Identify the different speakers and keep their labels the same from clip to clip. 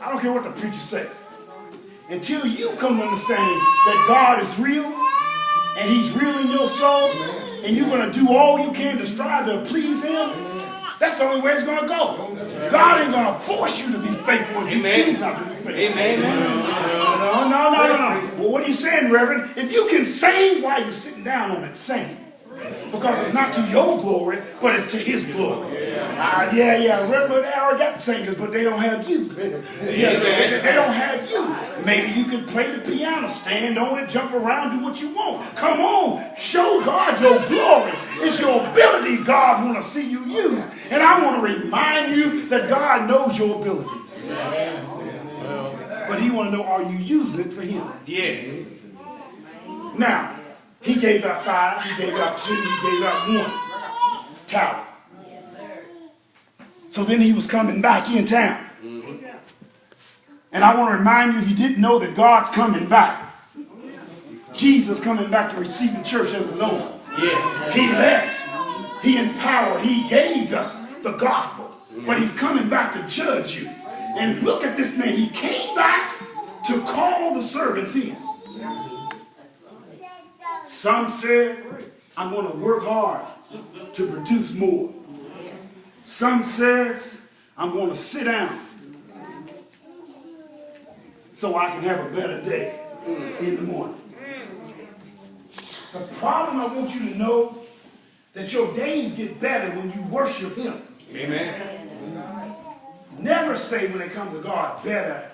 Speaker 1: I don't care what the preacher say. Until you come to understanding that God is real and he's real in your soul, and you're going to do all you can to strive to please him, that's the only way it's going to go. God ain't going to force you to be faithful if you choose not to be faithful. Amen. No. Well, what are you saying, Reverend? If you can sing while you're sitting down on it, sing. Because it's not to your glory, but it's to his glory. Reverend, they already got the singers, but they don't have you. They don't have you. Maybe you can play the piano, stand on it, jump around, do what you want. Come on, show God your glory. It's your ability God want to see you use. And I want to remind you that God knows your abilities. But he want to know, are you using it for him? Yeah. Now, he gave out 5, he gave out 2, he gave out 1 talent. So then he was coming back in town. And I want to remind you, if you didn't know, that God's coming back. Jesus coming back to receive the church as his own. He left. He empowered. He gave us the gospel. But he's coming back to judge you. And look at this man. He came back to call the servants in. Some said, I'm going to work hard to produce more. Some says, I'm going to sit down so I can have a better day in the morning. The problem, I want you to know that your days get better when you worship him. Amen. Never say when it comes to God, better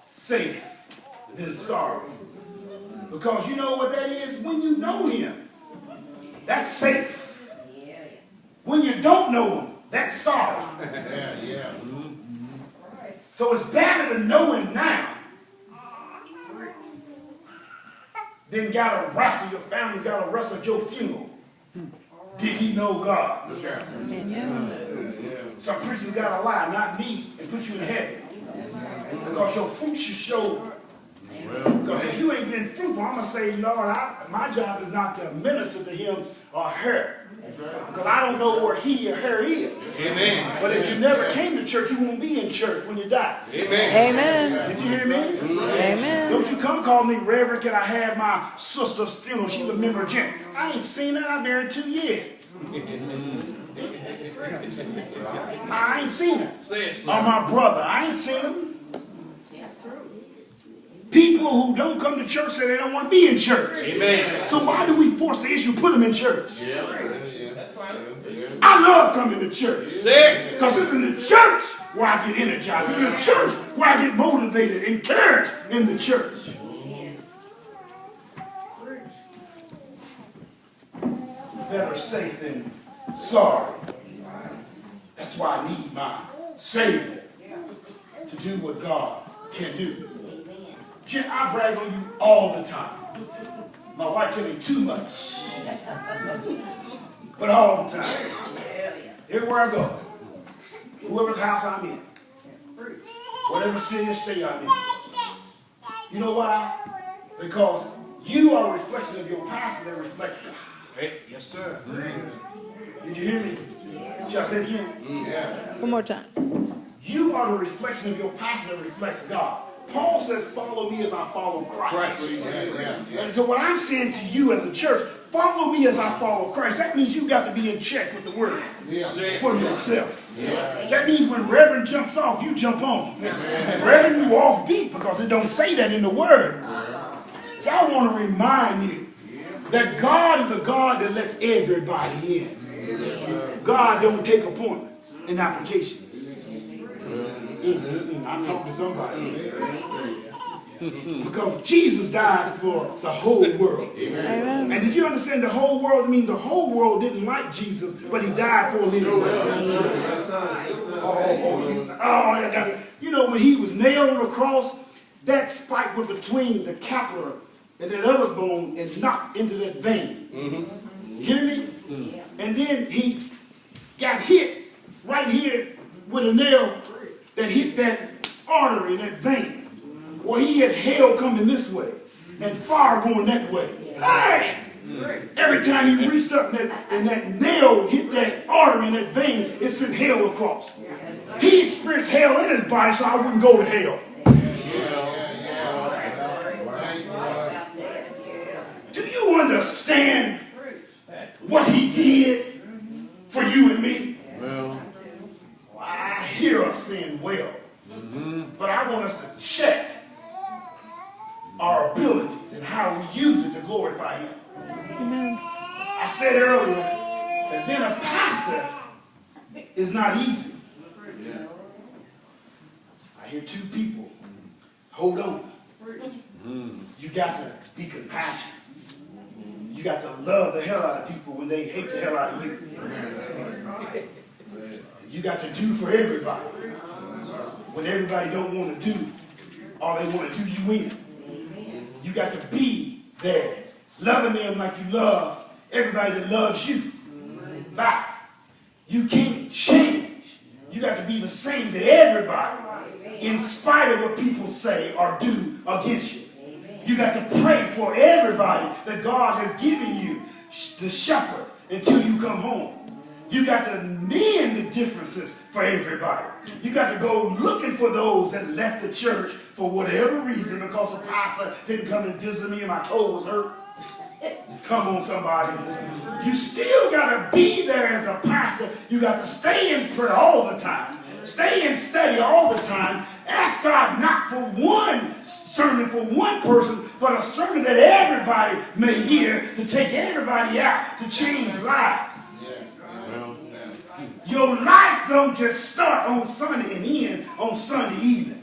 Speaker 1: safe than sorry. Because you know what that is? When you know him, that's safe. When you don't know him, that's sorry. So it's better to know him now than got to wrestle, your family's got to wrestle at your funeral. Did he know God? Some preachers got to lie, not me, and put you in heaven. Because your fruit should show. Because if you ain't been fruitful, I'm going to say, Lord, my job is not to minister to him or her. Because I don't know where he or her is. Amen. But if you never came to church, you won't be in church when you die. Amen. Amen. Did you hear me? Amen. Don't you come call me, Reverend, can I have my sister's funeral? She's a member of Jen. I ain't seen her. I've been here 2 years. I ain't seen her. Or my brother. I ain't seen him. People who don't come to church say they don't want to be in church. Amen. So why do we force the issue, put them in church? That's fine. I love coming to church. Because it's in the church where I get energized. It's in the church where I get motivated, encouraged in the church. Better safe than sorry. That's why I need my Savior to do what God can do. I brag on you all the time. My wife tells me too much. But all the time. Everywhere I go. Whoever's house I'm in. Whatever city or state I'm in. You know why? Because you are a reflection of your pastor that reflects God. Hey, yes, sir. Did you hear me? Should I say it again? Yeah. One more time. You are the reflection of your pastor that reflects God. Paul says, follow me as I follow Christ. And so what I'm saying to you as a church, follow me as I follow Christ. That means you got to be in check with the word for yourself. That means when Reverend jumps off, you jump on. Reverend, you off beat because it don't say that in the word. So I want to remind you that God is a God that lets everybody in. God don't take appointments and applications. I'm talking to somebody. Because Jesus died for the whole world. Amen. And did you understand the whole world? I mean, the whole world didn't like Jesus, but he died for them anyway. You know, when he was nailed on the cross, that spike went between the capillary and that other bone and knocked into that vein. You hear me? And then he got hit right here with a nail that hit that artery, that vein. Well, he had hell coming this way and fire going that way. Hey! Every time he reached up and that nail hit that artery in that vein, it sent hell across. He experienced hell in his body so I wouldn't go to hell. Do you understand what he did for you and me? Well, I hear us saying well, but I want us to check our abilities and how we use it to glorify him. I said earlier that being a pastor is not easy. I hear two people. Hold on. You got to be compassionate. You got to love the hell out of people when they hate the hell out of you. You got to do for everybody when everybody don't want to do all they want to do you in. You got to be there, loving them like you love everybody that loves you back. You can't change. You got to be the same to everybody in spite of what people say or do against you. You got to pray for everybody that God has given you the shepherd until you come home. You got to mend the differences for everybody. You got to go looking for those that left the church for whatever reason because the pastor didn't come and visit me and my toe was hurt. Come on, somebody. You still got to be there as a pastor. You got to stay in prayer all the time. Stay in study all the time. Ask God not for one sermon for one person, but a sermon that everybody may hear to take everybody out to change lives. Your life don't just start on Sunday and end on Sunday evening.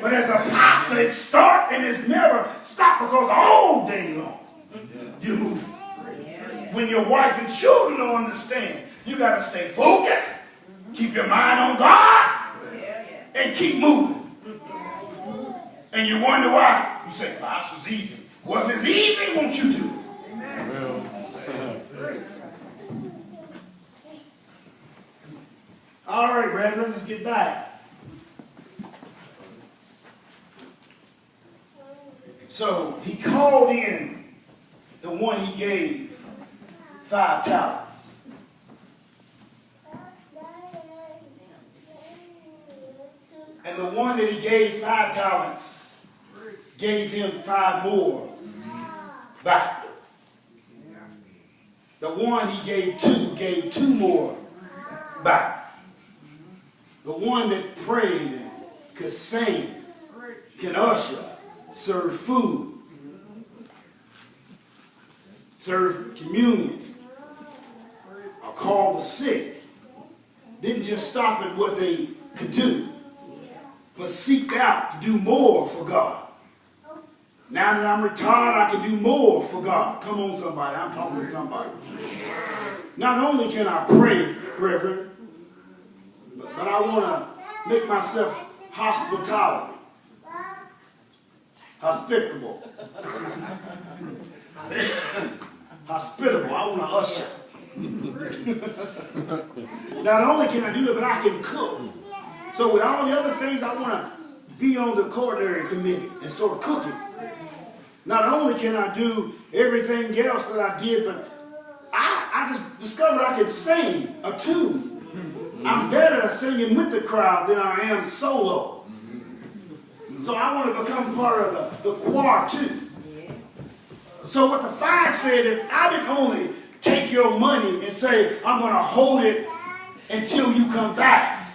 Speaker 1: But as a pastor, it starts and it's never stopped because all day long you're moving. When your wife and children don't understand, you got to stay focused, keep your mind on God, and keep moving. And you wonder why. You say, Pastor's easy. Well, if it's easy, won't you do it? All right, Reverend, let's get back. So he called in the one he gave 5 talents. And the one that he gave 5 talents gave him 5 more back. The one he gave 2 more back. The one that prayed and could sing, can usher, serve food, serve communion, or call the sick, didn't just stop at what they could do, but seeked out to do more for God. Now that I'm retired, I can do more for God. Come on, somebody. I'm talking to somebody. Not only can I pray, Reverend, but I want to make myself hospitable. Hospitable. Hospitable. I want to usher. Not only can I do that, but I can cook. So with all the other things, I want to be on the culinary committee and start cooking. Not only can I do everything else that I did, but I just discovered I could sing a tune. I'm better singing with the crowd than I am solo. So I want to become part of the choir too. So what the 5 said is, I didn't only take your money and say, I'm going to hold it until you come back.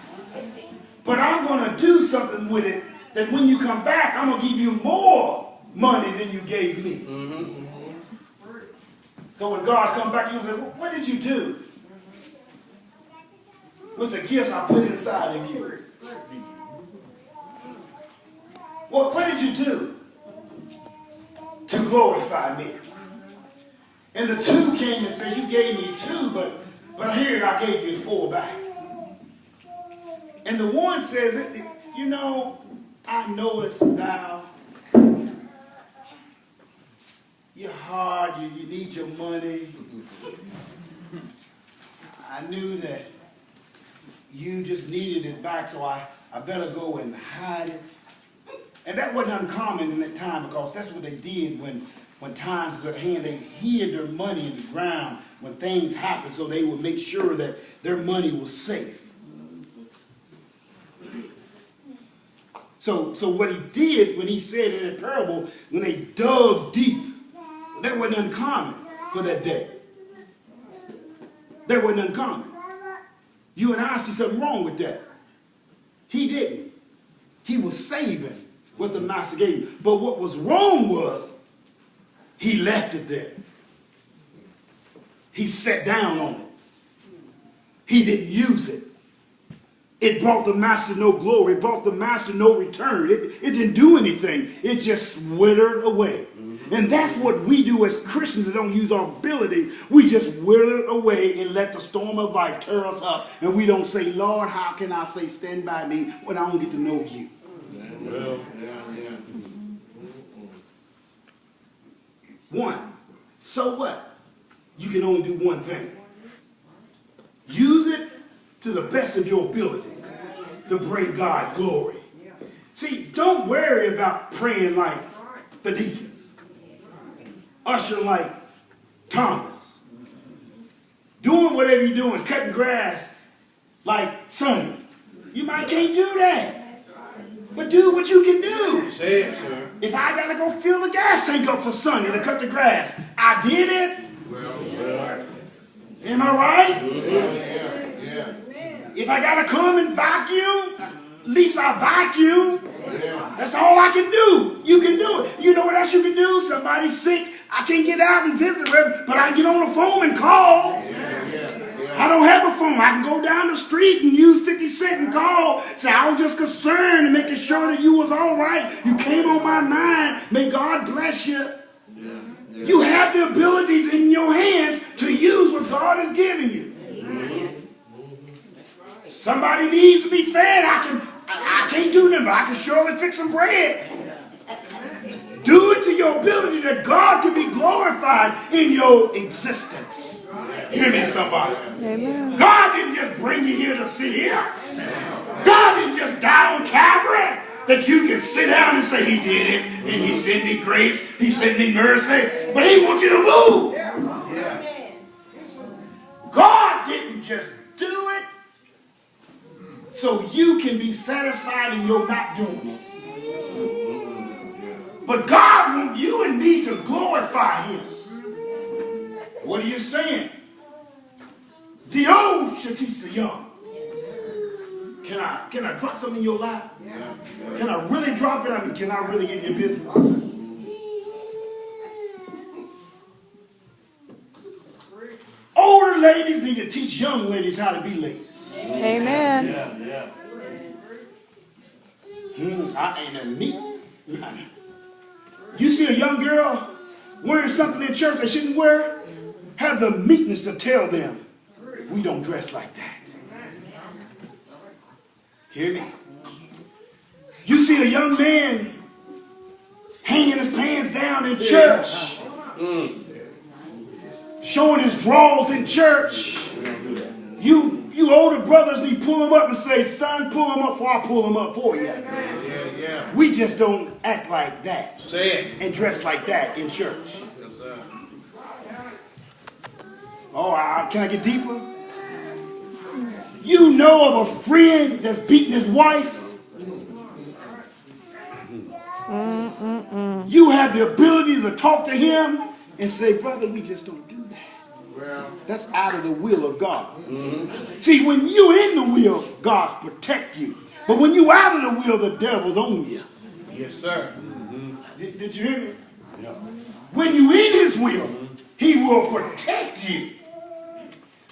Speaker 1: But I'm going to do something with it that when you come back, I'm going to give you more money than you gave me. So when God comes back, he'll say, well, what did you do with the gifts I put inside of you? Well, what did you do to glorify me? And the 2 came and said, you gave me 2, but here I gave you 4 back. And the 1 says, you know, I knowest thou, you're hard, you need your money. I knew that you just needed it back, so I better go and hide it. And that wasn't uncommon in that time, because that's what they did when times was at hand. They hid their money in the ground when things happened, so they would make sure that their money was safe. So what he did when he said in that parable, when they dug deep, that wasn't uncommon for that day. That wasn't uncommon. You and I see something wrong with that. He didn't. He was saving what the master gave him. But what was wrong was he left it there. He sat down on it. He didn't use it. It brought the master no glory. It brought the master no return. It didn't do anything. It just withered away. And that's what we do as Christians that don't use our ability. We just wither away and let the storm of life tear us up. And we don't say, Lord, how can I say stand by me when I don't get to know you? Well, yeah. One. So what? You can only do one thing. Use it to the best of your ability to bring God glory. See, don't worry about praying like the deacons, ushering like Thomas, doing whatever you're doing, cutting grass like Sonny. You might can't do that, but do what you can do. Say it, sir. If I gotta go fill the gas tank up for Sonny to cut the grass, I did it. Well. Am I right? Yeah. If I gotta come and vacuum, at least I vacuum. That's all I can do. You can do it. You know what else you can do? Somebody's sick. I can't get out and visit them, but I can get on the phone and call. I don't have a phone. I can go down the street and use 50 cents and call. Say, I was just concerned and making sure that you was all right. You came on my mind. May God bless you. You have the abilities in your hands to use what God has given you. Somebody needs to be fed. I can't do nothing, but I can surely fix some bread. Do it to your ability that God can be glorified in your existence. Hear me, somebody. Amen. God didn't just bring you here to sit here. God didn't just die on Calvary that you can sit down and say, he did it, and he sent me grace, he sent me mercy, but he wants you to move. God didn't just do it so you can be satisfied in your not doing it. But God wants you and me to glorify him. What are you saying? The old should teach the young. Can I drop something in your lap? Can I really drop it? I mean, can I really get in your business? Older ladies need to teach young ladies how to be ladies.
Speaker 2: Amen.
Speaker 1: I ain't a meat. You see a young girl wearing something in church they shouldn't wear, have the meekness to tell them, we don't dress like that. Hear me? You see a young man hanging his pants down in church, showing his drawers in church. You older brothers need to pull him up and say, son, pull him up before I pull him up for you. We just don't act like that and dress like that in church. Yes, sir. Oh, can I get deeper? You know of a friend that's beating his wife? You have the ability to talk to him and say, brother, we just don't do that. That's out of the will of God. See, when you're in the will, God protect you. But when you're out of the will, the devil's on you. Yes, sir. Did you hear me? Yeah. When you're in his will, he will protect you.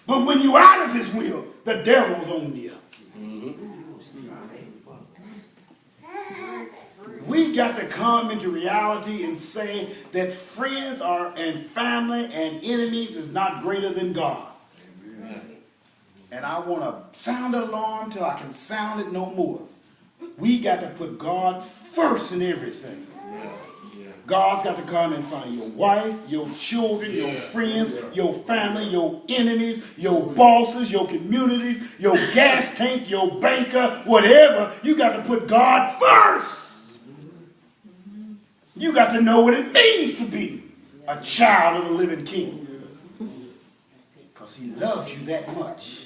Speaker 1: But when you're out of his will, the devil's on you. We got to come into reality and say that friends and family and enemies is not greater than God. And I want to sound the alarm till I can sound it no more. We got to put God first in everything. God's got to come in front of your wife, your children, your friends, your family, your enemies, your bosses, your communities, your gas tank, your banker, whatever. You got to put God first. You got to know what it means to be a child of the living King. Because he loves you that much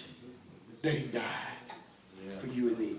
Speaker 1: that he died for you and me.